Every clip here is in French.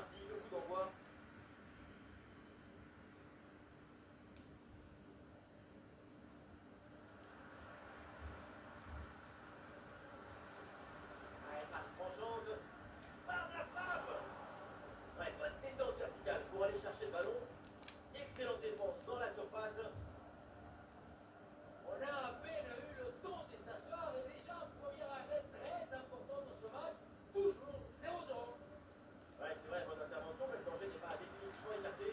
parti, le coup d'envoi. Ah, elle passe tranchante. Bam, la frappe. Ouais, bonne détente verticale pour aller chercher le ballon. Excellente défense dans la surface. On a à peine eu le temps de s'asseoir et déjà un premier arrêt très important dans ce match. Toujours 0-0. Ouais, c'est vrai, bonne intervention, mais le danger n'est pas définitivement écarté.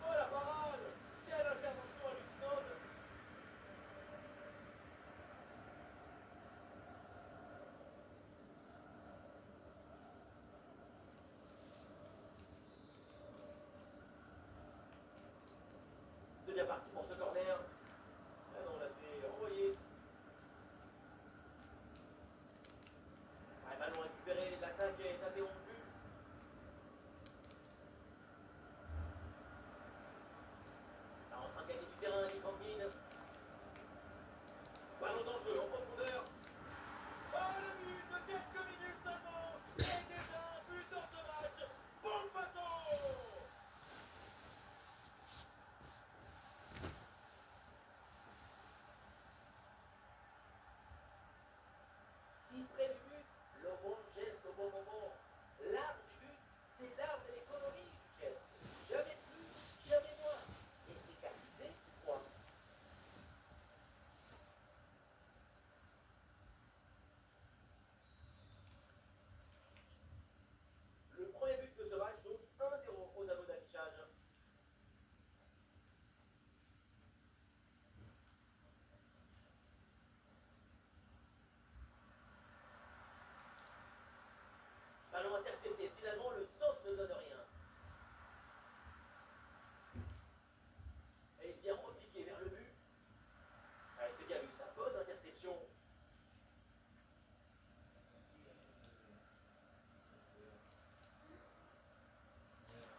Oh la parade. Quelle intervention hallucinante. C'est bien parti pour ce corner. Ah non, là c'est envoyé. Ah, ballon récupéré, l'attaque est interrompue. Là, en train de gagner du terrain, Lee Franklin. Ballon dangereux en profondeur. Oh le but de quelques minutes seulement. Et déjà un but dans ce match. Bon bateau. Si près du but, le bon geste au bon moment. L'art du but, c'est l'art de l'économie du geste. Jamais plus, jamais moins. Efficacité, point. Le premier but de ce match, donc 1-0 au tableau d'affichage. Ballon intercepté. Finalement, le centre ne donne rien. Et il vient repiquer vers le but. Ah, c'est bien vu ça. Bonne interception.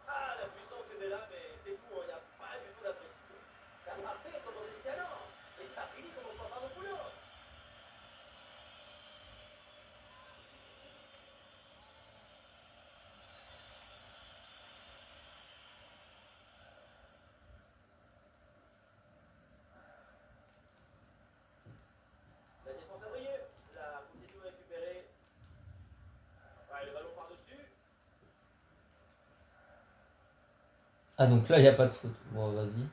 Ah, la puissance était là, mais c'est tout. Il n'y a pas du tout la précision. Ça partait comme on dit alors, et ça finit comme on parle au boulot. La défense a brillé. La possession récupérée. Ouais, le ballon par-dessus. Ah, donc là, il n'y a pas de faute. Bon, vas-y.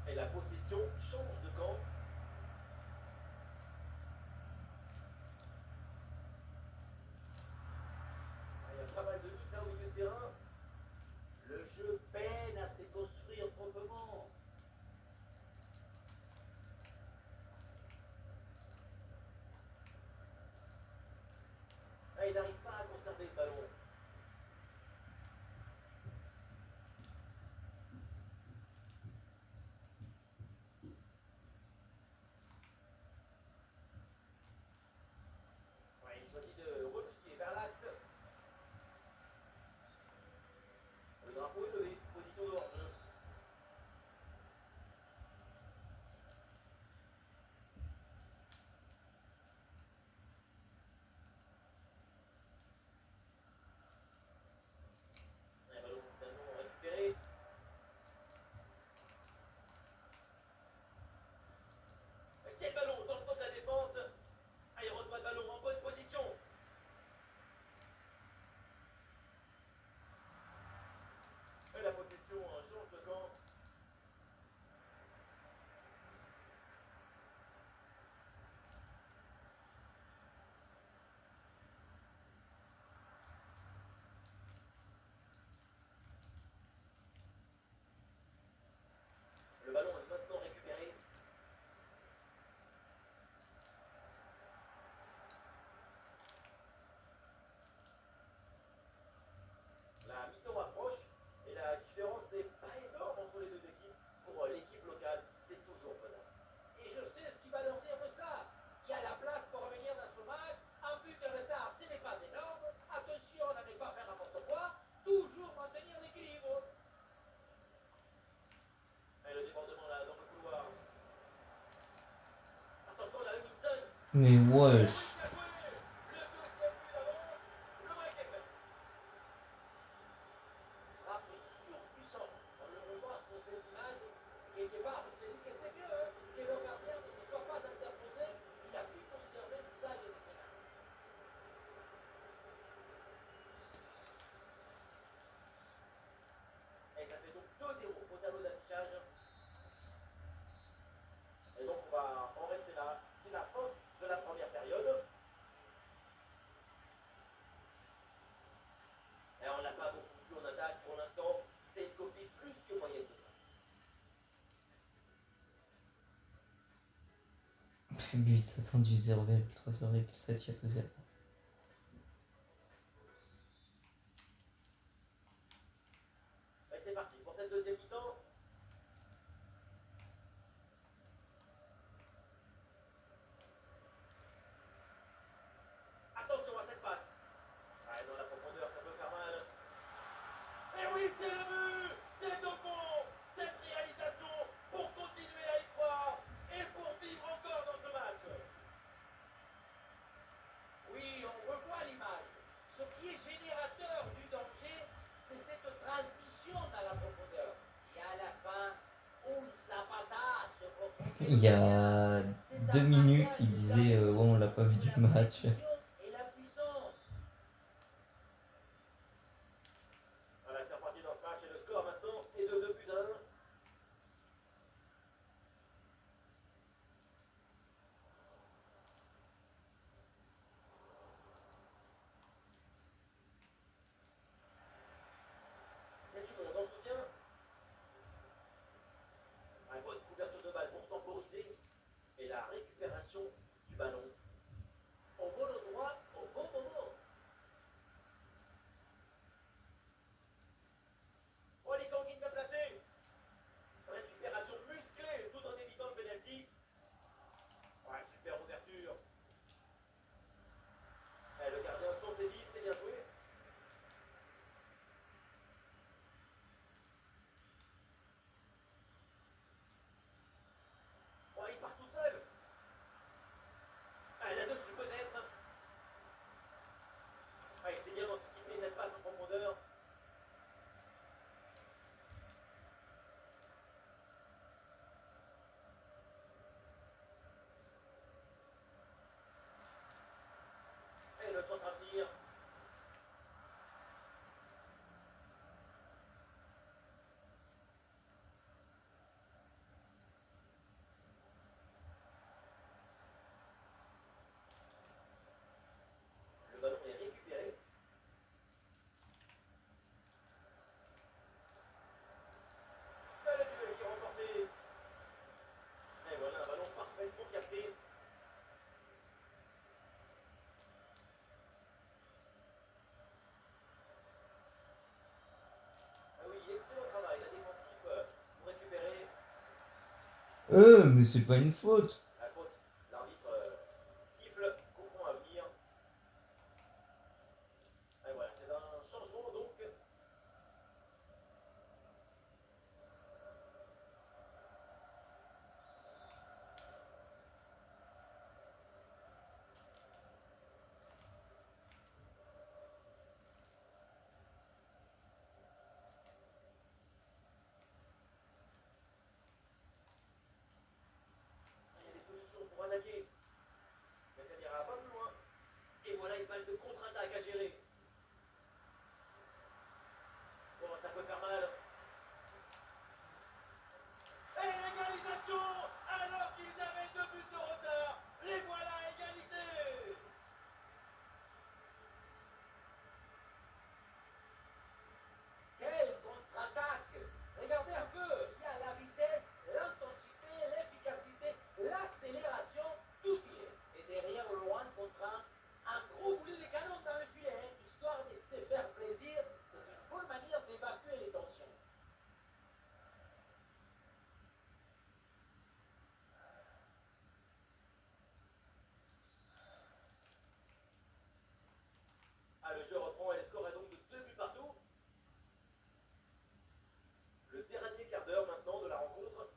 Et la possession change de camp. Ah, il y a pas mal de doutes là au milieu de terrain. Le jeu peine à se construire proprement. Ah, il n'arrive pas à conserver ce ballon. Ouais, il choisit de repiquer vers l'axe. Le drapeau est levé. Position de hors-jeu. Un ballon finalement récupéré. Quel ballon dans le camp de la défense. Ah, il reçoit le ballon en bonne position. Et la Mais Et oui, wesh. bien joué. Le deuxième but d'avance. Le break est fait. Frappe surpuissant. On le revoit sur ces images. Quelque part, on s'est dit que c'est mieux hein, que le gardien ne se soit pas interposé. Il a pu conserver l'usage de ses mains. Et ça fait donc 2-0 au tableau d'affichage. Et donc on va en rester là. C'est la fin de la première période. Et on n'a pas beaucoup vu en attaque pour l'instant. C'est une copie plus que moyenne de ça. But attendu 0,3, 0,7, il y a 2-0. Et c'est parti pour cette deuxième mi-temps. Attention à cette passe. Ah, dans la profondeur, ça peut faire mal. Et oui, c'est le but. C'est au fond. Cette réalisation pour continuer à y croire et pour vivre encore dans ce match. Oui, on revoit l'image. Ce qui est générateur du danger, c'est cette transmission dans la profondeur. Et à la fin, un Zapata se retrouve Il y a 2 minutes, il disait ouais, on l'a pas vu du match. Et la puissance. Voilà, c'est reparti dans ce match et le score maintenant est de 2-1. Il y a du monde en soutien. Une bonne couverture de balle pour temporiser. Et la récupération du ballon. Au bon endroit, au bon moment. Oh, les Kanguis bien placés. Récupération musclée tout en évitant le penalty. Ouais, super ouverture. Eh, le gardien s'en saisit, c'est bien joué. Oh, il part tout seul. Ah, là-dessus peut-être. Ah, il s'est bien anticipé cette passe en profondeur. Et le centre à venir. Le ballon est récupéré. Et le duel qui est remporté. Et voilà un ballon parfaitement capté. Ah oui, excellent travail, la défensive pour récupérer Mais c'est pas une faute. la faute. L'arbitre siffle, coup franc à venir. Et voilà, c'est un changement donc. Il y a des solutions pour attaquer. Mais ça n'ira pas plus loin. Et voilà une balle de contre-attaque à gérer. Bon, ça peut faire mal. Et l'égalisation alors qu'ils avaient 2 buts de retard. Les voilà à égalité. Quelle contre-attaque! Regardez un peu, il y a la vitesse, l'intensité, l'efficacité, l'accélération, tout y est. Et derrière, loin contre un gros boulet de canon dans le filet, hein, histoire de se faire plaisir. C'est une bonne manière d'évacuer les tensions. Ah, le jeu reprend et le score est donc de 2 buts partout. Le dernier quart d'heure maintenant de la rencontre.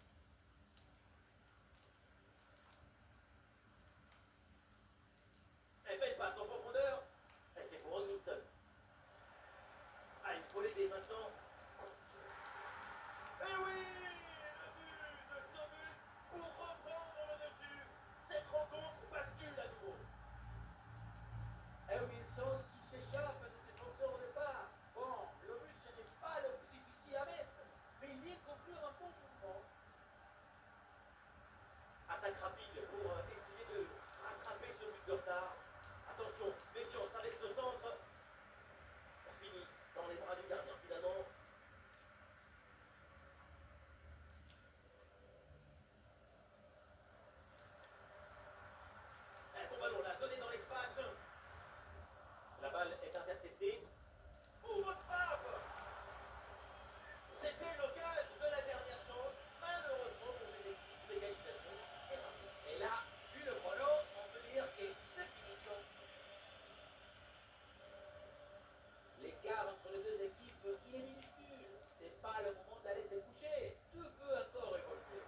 intercepté. Pour votre frappe. C'était l'occasion de la dernière chance. Malheureusement, pour cette équipe, l'égalisation est ratée. Et là, vu le chrono, on peut dire que c'est fini. L'écart entre les deux équipes, il est minuscule. C'est pas le moment d'aller se coucher. Tout peut encore évoluer.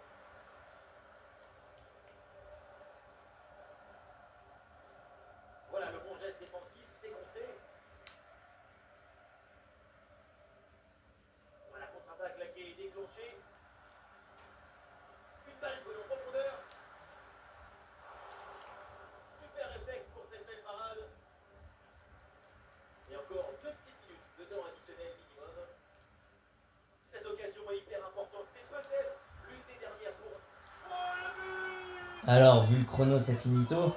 Voilà le bon geste défensif, c'est compté. Voilà, contre-attaque là qui est déclenchée. Une balle jouée en profondeur. Super réflexe pour cette belle parade. Et encore 2 petites minutes de temps additionnel minimum. Cette occasion est hyper importante. C'est peut-être l'une des dernières pour... Oh le but! Alors, vu le chrono, c'est finito.